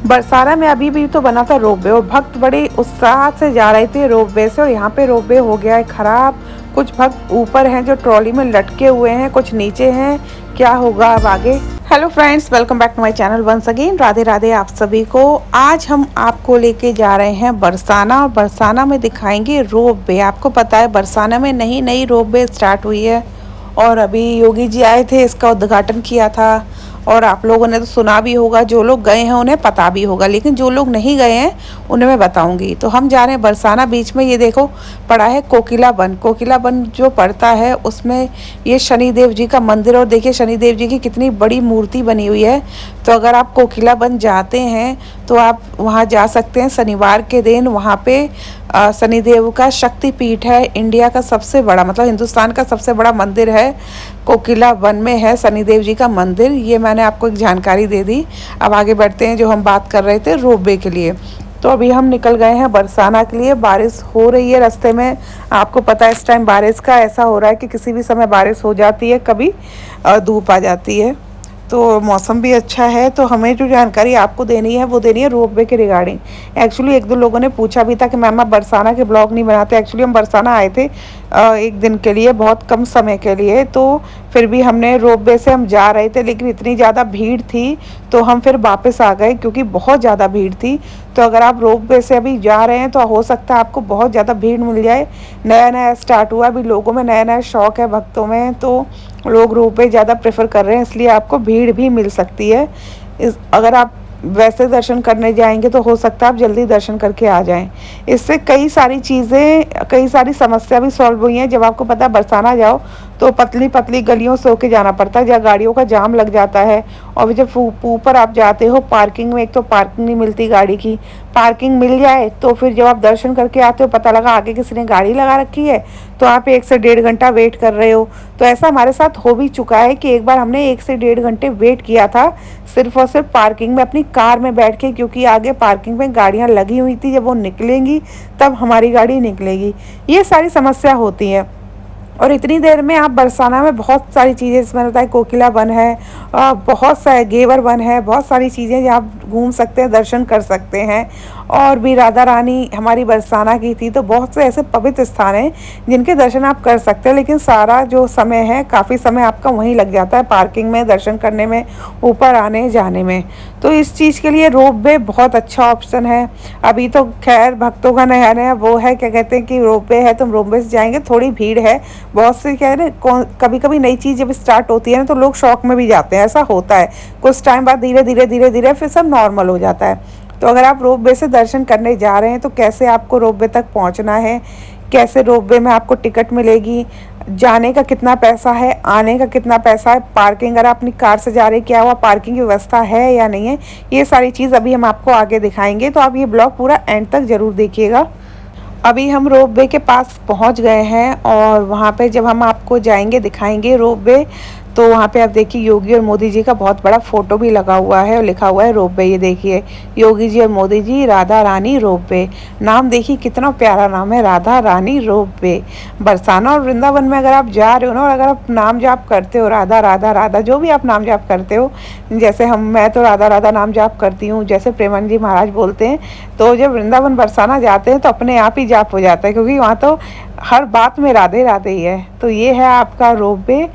बरसाना में अभी भी तो बना था रोपवे और भक्त बड़े उत्साह से जा रहे थे रोपवे से, और यहाँ पे रोपवे हो गया है खराब। कुछ भक्त ऊपर हैं जो ट्रॉली में लटके हुए हैं, कुछ नीचे हैं। क्या होगा अब आगे। Hello friends, welcome back to my channel once again. Radhe Radhe आप सभी को। आज हम आपको लेके जा रहे हैं बरसाना, और बरसाना में दिखाएंगे रोपवे। आपको पता है बरसाना में नई नई रोपवे स्टार्ट हुई है और अभी योगी जी आए थे, इसका उद्घाटन किया था। और आप लोगों ने तो सुना भी होगा, जो लोग गए हैं उन्हें पता भी होगा, लेकिन जो लोग नहीं गए हैं उन्हें मैं बताऊंगी। तो हम जा रहे हैं बरसाना। बीच में ये देखो पड़ा है कोकिला वन। कोकिला वन जो पड़ता है उसमें ये शनिदेव जी का मंदिर, और देखिए शनिदेव जी की कितनी बड़ी मूर्ति बनी हुई है। तो अगर आप कोकिला वन जाते हैं तो आप वहाँ जा सकते हैं शनिवार के दिन। वहाँ पे शनिदेव का शक्तिपीठ है, इंडिया का सबसे बड़ा, मतलब हिंदुस्तान का सबसे बड़ा मंदिर है कोकिला वन में है शनिदेव जी का मंदिर। ये मैंने आपको एक जानकारी दे दी। अब आगे बढ़ते हैं, जो हम बात कर रहे थे रोपवे के लिए। तो अभी हम निकल गए हैं बरसाना के लिए। बारिश हो रही है रास्ते में, आपको पता है इस टाइम बारिश का ऐसा हो रहा है कि किसी भी समय बारिश हो जाती है, कभी धूप आ जाती है। तो मौसम भी अच्छा है। तो हमें जो जानकारी आपको देनी है वो देनी है रोपवे के रिगार्डिंग। एक्चुअली एक दो लोगों ने पूछा भी था कि मैम आप बरसाना के ब्लॉग नहीं बनाते। एक्चुअली हम बरसाना आए थे एक दिन के लिए, बहुत कम समय के लिए। तो फिर भी हमने रोपवे से हम जा रहे थे, लेकिन इतनी ज़्यादा भीड़ थी तो हम फिर वापस आ गए, क्योंकि बहुत ज़्यादा भीड़ थी। तो अगर आप रोपवे से अभी जा रहे हैं तो हो सकता है आपको बहुत ज़्यादा भीड़ मिल जाए। नया नया स्टार्ट हुआ, अभी लोगों में नया नया शौक है, भक्तों में, तो लोग रोपवे ज़्यादा प्रेफर कर रहे हैं, इसलिए आपको भीड़ भी मिल सकती है। अगर आप वैसे दर्शन करने जाएंगे तो हो सकता है आप जल्दी दर्शन करके आ जाएं। इससे कई सारी चीज़ें, कई सारी समस्या भी सॉल्व हुई हैं। जब आपको पता है बरसाना जाओ तो पतली पतली गलियों से होके जाना पड़ता है, जहाँ गाड़ियों का जाम लग जाता है। और जब ऊपर आप जाते हो पार्किंग में, एक तो पार्किंग नहीं मिलती गाड़ी की, पार्किंग मिल जाए तो फिर जब आप दर्शन करके आते हो पता लगा आगे किसी ने गाड़ी लगा रखी है, तो आप 1 से 1.5 घंटा वेट कर रहे हो। तो ऐसा हमारे साथ हो भी चुका है कि एक बार हमने 1 से 1.5 घंटे वेट किया था सिर्फ और सिर्फ पार्किंग में, अपनी कार में बैठ के, क्योंकि आगे पार्किंग में गाड़ियाँ लगी हुई थी। जब वो निकलेंगी तब हमारी गाड़ी निकलेगी। ये सारी समस्या होती है। और इतनी देर में आप बरसाना में बहुत सारी चीज़ें, इसमें बताया कोकिला वन है, बहुत सारे गेवर वन है, बहुत सारी चीज़ें जहाँ आप घूम सकते हैं, दर्शन कर सकते हैं। और भी राधा रानी हमारी बरसाना की थी, तो बहुत से ऐसे पवित्र स्थान हैं जिनके दर्शन आप कर सकते हैं। लेकिन सारा जो समय है, काफ़ी समय आपका वहीं लग जाता है, पार्किंग में, दर्शन करने में, ऊपर आने जाने में। तो इस चीज़ के लिए रोपवे बहुत अच्छा ऑप्शन है। अभी तो खैर भक्तों का नया नया वो है, क्या कहते हैं कि रोपवे है तो हम रोपवे से जाएंगे, थोड़ी भीड़ है। बहुत से क्या है ना, कभी कभी नई चीज़ जब स्टार्ट होती है ना तो लोग शौक में भी जाते हैं, ऐसा होता है। कुछ टाइम बाद धीरे धीरे धीरे धीरे फिर सब नॉर्मल हो जाता है। तो अगर आप रोपवे से दर्शन करने जा रहे हैं तो कैसे आपको रोपवे तक पहुंचना है, कैसे रोपवे में आपको टिकट मिलेगी, जाने का कितना पैसा है, आने का कितना पैसा है, पार्किंग अगर आप अपनी कार से जा रहे हैं क्या हुआ, पार्किंग की व्यवस्था है या नहीं है, ये सारी चीज़ अभी हम आपको आगे दिखाएंगे। तो आप ये ब्लॉग पूरा एंड तक ज़रूर देखिएगा। अभी हम रोपवे के पास पहुंच गए हैं, और वहां पे जब हम आपको जाएंगे दिखाएंगे रोपवे, तो वहाँ पे आप देखिए योगी और मोदी जी का बहुत बड़ा फोटो भी लगा हुआ है और लिखा हुआ है रोपवे। ये देखिए योगी जी और मोदी जी, राधा रानी रोपवे। नाम देखिए कितना प्यारा नाम है, राधा रानी रोपवे। बरसाना और वृंदावन में अगर आप जा रहे हो ना, और अगर आप नाम जाप करते हो राधा राधा राधा, जो भी आप नाम जाप करते हो, जैसे मैं तो राधा राधा नाम जाप करती हूँ, जैसे प्रेमानंद जी महाराज बोलते हैं, तो जब वृंदावन बरसाना जाते हैं तो अपने आप ही जाप हो जाता है, क्योंकि वहाँ तो हर बात में राधे राधे ही है। तो ये है आपका रोपवे।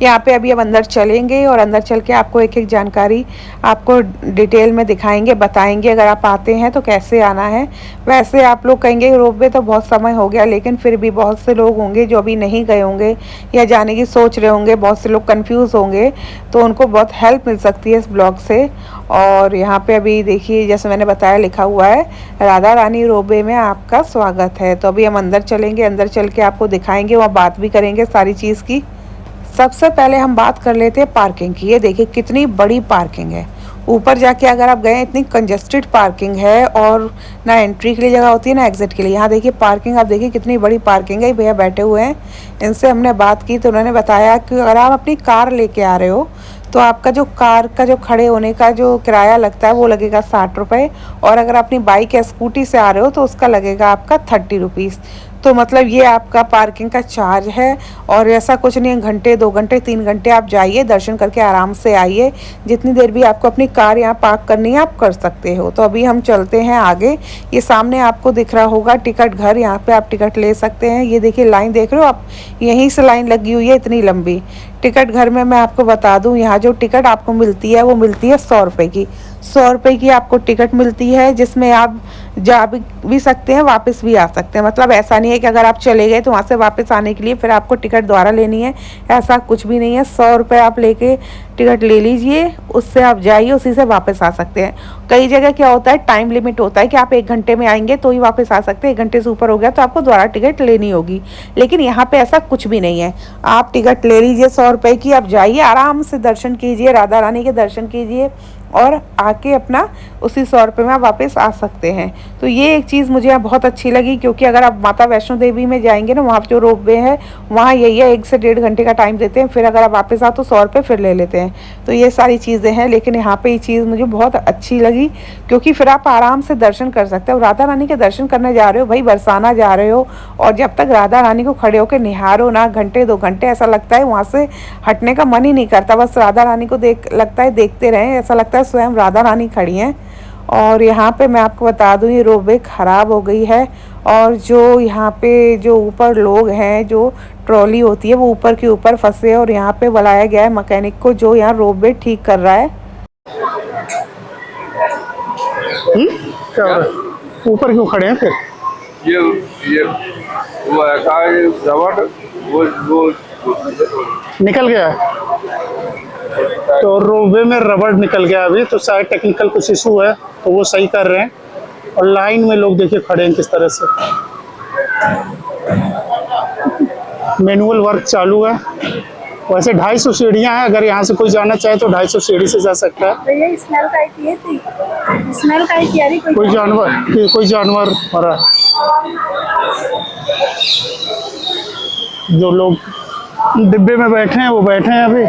यहाँ पे अभी हम अंदर चलेंगे और अंदर चल के आपको एक एक जानकारी आपको डिटेल में दिखाएंगे, बताएंगे अगर आप आते हैं तो कैसे आना है। वैसे आप लोग कहेंगे रोपवे तो बहुत समय हो गया, लेकिन फिर भी बहुत से लोग होंगे जो अभी नहीं गए होंगे या जाने की सोच रहे होंगे, बहुत से लोग कंफ्यूज होंगे, तो उनको बहुत हेल्प मिल सकती है इस ब्लॉग से। और यहाँ पे अभी देखिए जैसे मैंने बताया लिखा हुआ है राधा रानी रोपवे में आपका स्वागत है। तो अभी हम अंदर चलेंगे, अंदर चल के आपको दिखाएंगे, वहाँ बात भी करेंगे सारी चीज़ की। सबसे पहले हम बात कर लेते हैं पार्किंग की। ये देखिए कितनी बड़ी पार्किंग है। ऊपर जाके अगर आप गए, इतनी कंजेस्टेड पार्किंग है, और ना एंट्री के लिए जगह होती है ना एग्जिट के लिए। यहाँ देखिए पार्किंग, आप देखिए कितनी बड़ी पार्किंग है। भैया बैठे हुए हैं, इनसे हमने बात की तो उन्होंने बताया कि अगर आप अपनी कार लेके आ रहे हो तो आपका जो कार का जो खड़े होने का जो किराया लगता है वो लगेगा 60 रुपये, और अगर अपनी बाइक या स्कूटी से आ रहे हो तो उसका लगेगा आपका 30 रुपीज़। तो मतलब ये आपका पार्किंग का चार्ज है और ऐसा कुछ नहीं है, घंटे 2 घंटे 3 घंटे आप जाइए, दर्शन करके आराम से आइए। जितनी देर भी आपको अपनी कार यहाँ पार्क करनी है आप कर सकते हो। तो अभी हम चलते हैं आगे। ये सामने आपको दिख रहा होगा टिकट घर, यहाँ पे आप टिकट ले सकते हैं। ये देखिए लाइन देख रहे हो आप, यहीं से लाइन लगी हुई है इतनी लंबी। टिकट घर में मैं आपको बता दूं, यहाँ जो टिकट आपको मिलती है वो मिलती है 100 रुपये की। 100 रुपये की आपको टिकट मिलती है, जिसमें आप जा भी सकते हैं, वापस भी आ सकते हैं। मतलब ऐसा नहीं है कि अगर आप चले गए तो वहाँ से वापस आने के लिए फिर आपको टिकट दोबारा लेनी है, ऐसा कुछ भी नहीं है। 100 रुपये आप लेके टिकट ले लीजिए, उससे आप जाइए, उसी से वापस आ सकते हैं। कई जगह क्या होता है, टाइम लिमिट होता है कि आप 1 घंटे में आएंगे तो ही वापस आ सकते हैं, 1 घंटे से ऊपर हो गया तो आपको दोबारा टिकट लेनी होगी। लेकिन यहाँ पे ऐसा कुछ भी नहीं है, आप टिकट ले लीजिए 100 रुपये की, आप जाइए आराम से दर्शन कीजिए, राधा रानी के दर्शन कीजिए और आके अपना उसी 100 रुपये में आप वापस आ सकते हैं। तो ये एक चीज़ मुझे यहाँ बहुत अच्छी लगी, क्योंकि अगर आप माता वैष्णो देवी में जाएंगे ना, वहाँ जो रोपवे है वहाँ यही है, 1 से 1.5 घंटे का टाइम देते हैं, फिर अगर आप वापस आओ तो 100 रुपये फिर ले लेते हैं। तो ये सारी चीज़ें हैं, लेकिन यहाँ पे ये चीज़ मुझे बहुत अच्छी लगी, क्योंकि फिर आप आराम से दर्शन कर सकते हो। राधा रानी के दर्शन करने जा रहे हो भाई, बरसाना जा रहे हो, और जब तक राधा रानी को खड़े होकर निहारो ना, घंटे 2 घंटे, ऐसा लगता है वहाँ से हटने का मन ही नहीं करता, बस राधा रानी को लगता है देखते रहें, ऐसा लगता है स्वयं राधा रानी खड़ी हैं। और यहाँ पे मैं आपको बता दूँ, ये रोपवे ख़राब हो गई है, और जो यहाँ पे जो ऊपर लोग हैं, जो ट्रॉली होती है वो ऊपर के ऊपर फंसे, और यहाँ पे बुलाया गया है मैकेनिक को जो यहाँ रोपवे ठीक कर रहा है। क्या हो रहा है? ऊपर क्यों खड़े हैं फिर? ये वो रबड़ वो निकल गया है, तो रोपवे में रबड़ निकल गया अभी, तो शायद टेक्निकल कुछ इशू है, तो वो सही कर रहे हैं। और लाइन में लोग देखिए खड़े हैं किस तरह से, मैनुअल वर्क चालू है। वैसे 250 सीढ़ियाँ हैं, अगर यहाँ से कोई जाना चाहे तो 250 सीढ़ी से जा सकता है। कोई जानवर मरा, जो लोग डिब्बे में बैठे हैं वो बैठे हैं अभी।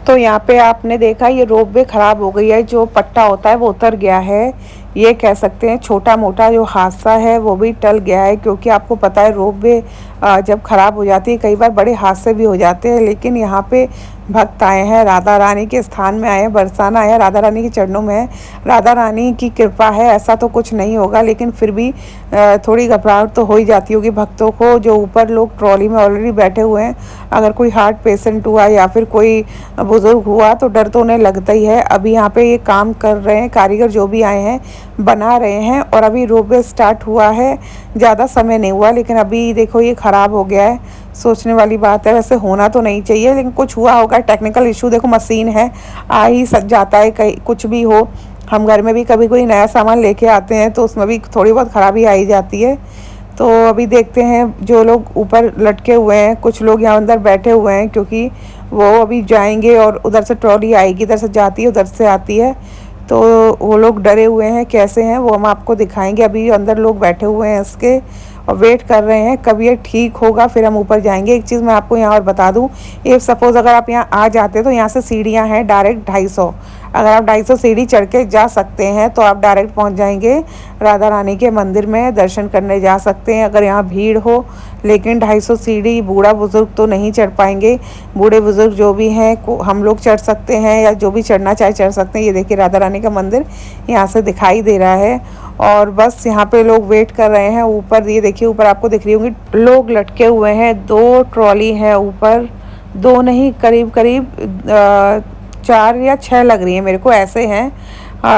तो यहाँ पे आपने देखा ये रोपवे ख़राब हो गई है, जो पट्टा होता है वो उतर गया है। ये कह सकते हैं छोटा मोटा जो हादसा है वो भी टल गया है, क्योंकि आपको पता है रोपवे जब ख़राब हो जाती है कई बार बड़े हादसे भी हो जाते हैं। लेकिन यहाँ पे भक्त आए हैं, राधा रानी के स्थान में आए हैं, बरसाना आया राधा रानी के चरणों में है, राधा रानी की कृपा है, ऐसा तो कुछ नहीं होगा। लेकिन फिर भी थोड़ी घबराहट तो हो ही जाती होगी भक्तों को, जो ऊपर लोग ट्रॉली में ऑलरेडी बैठे हुए हैं। अगर कोई हार्ट पेशेंट हुआ या फिर कोई बुज़ुर्ग हुआ तो डर तो उन्हें लगता ही है। अभी यहाँ पे ये काम कर रहे हैं कारीगर जो भी आए हैं, बना रहे हैं, और अभी रोपवे स्टार्ट हुआ है, ज़्यादा समय नहीं हुआ, लेकिन अभी देखो ये ख़राब हो गया है। सोचने वाली बात है, वैसे होना तो नहीं चाहिए लेकिन कुछ हुआ होगा, टेक्निकल इशू। देखो मशीन है, आ ही सज जाता है, कहीं कुछ भी हो। हम घर में भी कभी कोई नया सामान लेके आते हैं तो उसमें भी थोड़ी बहुत ख़राबी आ ही जाती है। तो अभी देखते हैं, जो लोग ऊपर लटके हुए हैं, कुछ लोग यहाँ अंदर बैठे हुए हैं, क्योंकि वो अभी जाएंगे और उधर से ट्रॉली आएगी, इधर से जाती है उधर से आती है, तो वो लोग डरे हुए हैं। कैसे हैं वो हम आपको दिखाएंगे। अभी अंदर लोग बैठे हुए हैं इसके और वेट कर रहे हैं कब ये ठीक होगा, फिर हम ऊपर जाएंगे। एक चीज़ मैं आपको यहाँ और बता दूँ, इफ़ सपोज़ अगर आप यहाँ आ जाते तो यहाँ से सीढ़ियाँ हैं डायरेक्ट 250, अगर आप 250 सीढ़ी चढ़ के जा सकते हैं तो आप डायरेक्ट पहुँच जाएंगे राधा रानी के मंदिर में, दर्शन करने जा सकते हैं अगर यहाँ भीड़ हो। लेकिन 250 सीढ़ी बूढ़ा बुज़ुर्ग तो नहीं चढ़ पाएंगे, बूढ़े बुज़ुर्ग जो भी हैं हम लोग चढ़ सकते हैं, या जो भी चढ़ना चाहे चढ़ सकते हैं। ये देखिए राधा रानी का मंदिर यहाँ से दिखाई दे रहा है, और बस यहाँ पे लोग वेट कर रहे हैं। ऊपर ये देखिए, ऊपर आपको दिख रही होंगी लोग लटके हुए हैं, 2 ट्रॉली है ऊपर, 2 नहीं करीब करीब 4 या 6 लग रही है मेरे को, ऐसे हैं।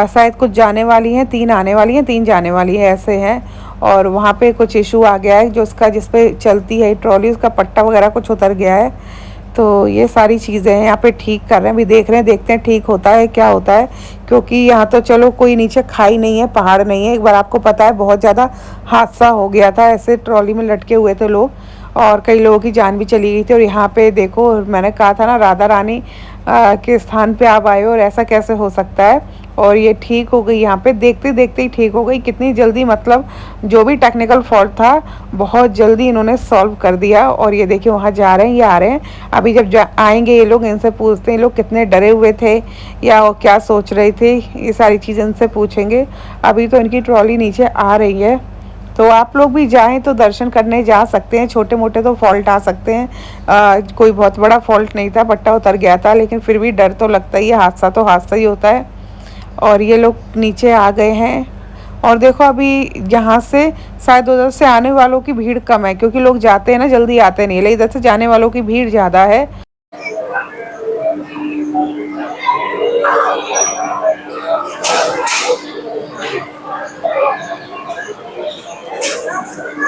शायद कुछ जाने वाली हैं, 3 आने वाली हैं, 3 जाने वाली है, ऐसे हैं। और वहाँ पे कुछ इशू आ गया है, जो उसका जिस पे चलती है ट्रॉली, उसका पट्टा वगैरह कुछ उतर गया है। तो ये सारी चीज़ें हैं, यहाँ पे ठीक कर रहे हैं, अभी देख रहे हैं, देखते हैं ठीक होता है क्या होता है। क्योंकि यहाँ तो चलो कोई नीचे खाई नहीं है, पहाड़ नहीं है। एक बार आपको पता है बहुत ज़्यादा हादसा हो गया था, ऐसे ट्रॉली में लटके हुए थे लोग, और कई लोगों की जान भी चली गई थी। और यहाँ पे देखो, मैंने कहा था ना राधा रानी के स्थान पे आप आए हो, और ऐसा कैसे हो सकता है। और ये ठीक हो गई, यहाँ पे देखते देखते ही ठीक हो गई, कितनी जल्दी, मतलब जो भी टेक्निकल फॉल्ट था बहुत जल्दी इन्होंने सॉल्व कर दिया। और ये देखिए वहाँ जा रहे हैं, ये आ रहे हैं। अभी जब आएंगे ये लोग, इनसे पूछते हैं ये लोग कितने डरे हुए थे या क्या सोच रहे थे, ये सारी चीज़ें इनसे पूछेंगे। अभी तो इनकी ट्रॉली नीचे आ रही है, तो आप लोग भी जाएं तो दर्शन करने जा सकते हैं। छोटे मोटे तो फॉल्ट आ सकते हैं, कोई बहुत बड़ा फॉल्ट नहीं था, पट्टा उतर गया था, लेकिन फिर भी डर तो लगता ही है, हादसा तो हादसा ही होता है। और ये लोग नीचे आ गए हैं और देखो अभी यहाँ से शायद उधर से आने वालों की भीड़ कम है, क्योंकि लोग जाते हैं ना, जल्दी आते नहीं, लेकिन इधर से जाने वालों की भीड़ ज़्यादा है।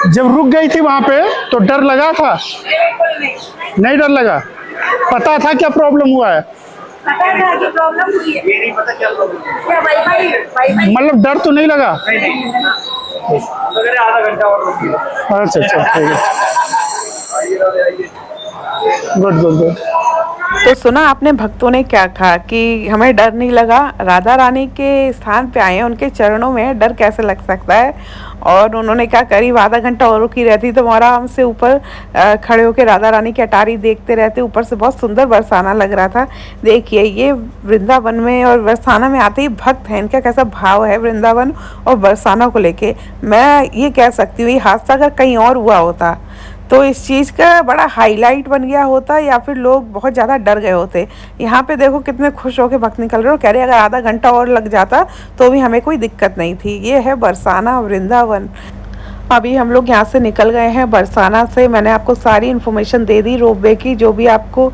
जब रुक गई थी वहां पे तो डर लगा था? नहीं डर लगा? पता था क्या प्रॉब्लम हुआ है? पता था कि प्रॉब्लम हुई है, ये नहीं पता क्या प्रॉब्लम, क्या वाईफाई मतलब डर तो नहीं लगा? नहीं आधा घंटा और अच्छा अच्छा, ठीक है, गुड गुड गुड। तो सुना आपने भक्तों ने क्या कहा कि हमें डर नहीं लगा। राधा रानी के स्थान पे आए हैं, उनके चरणों में डर कैसे लग सकता है। और उन्होंने क्या, करीब आधा घंटा और रुकी रहती तो आराम से ऊपर खड़े होकर राधा रानी की अटारी देखते रहते। ऊपर से बहुत सुंदर बरसाना लग रहा था। देखिए ये वृंदावन में और बरसाना में आते ही भक्त हैं, इनका कैसा भाव है वृंदावन और बरसाना को लेके। मैं ये कह सकती हूँ, ये हादसा अगर कहीं और हुआ होता तो इस चीज़ का बड़ा हाईलाइट बन गया होता, या फिर लोग बहुत ज़्यादा डर गए होते। यहाँ पे देखो कितने खुश होकर भक्त निकल रहे हो, कह रहे अगर आधा घंटा और लग जाता तो भी हमें कोई दिक्कत नहीं थी। ये है बरसाना वृंदावन। अभी हम लोग यहाँ से निकल गए हैं बरसाना से। मैंने आपको सारी इन्फॉर्मेशन दे दी रोपवे की, जो भी आपको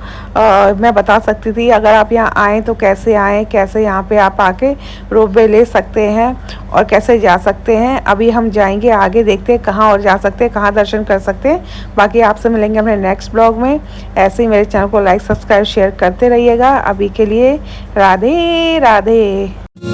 मैं बता सकती थी। अगर आप यहाँ आएँ तो कैसे आएँ, कैसे यहाँ पे आप आके रोपवे ले सकते हैं और कैसे जा सकते हैं। अभी हम जाएंगे आगे, देखते हैं कहाँ और जा सकते हैं, कहाँ दर्शन कर सकते हैं। बाकी आपसे मिलेंगे अपने नेक्स्ट ब्लॉग में। ऐसे ही मेरे चैनल को लाइक सब्सक्राइब शेयर करते रहिएगा। अभी के लिए राधे राधे।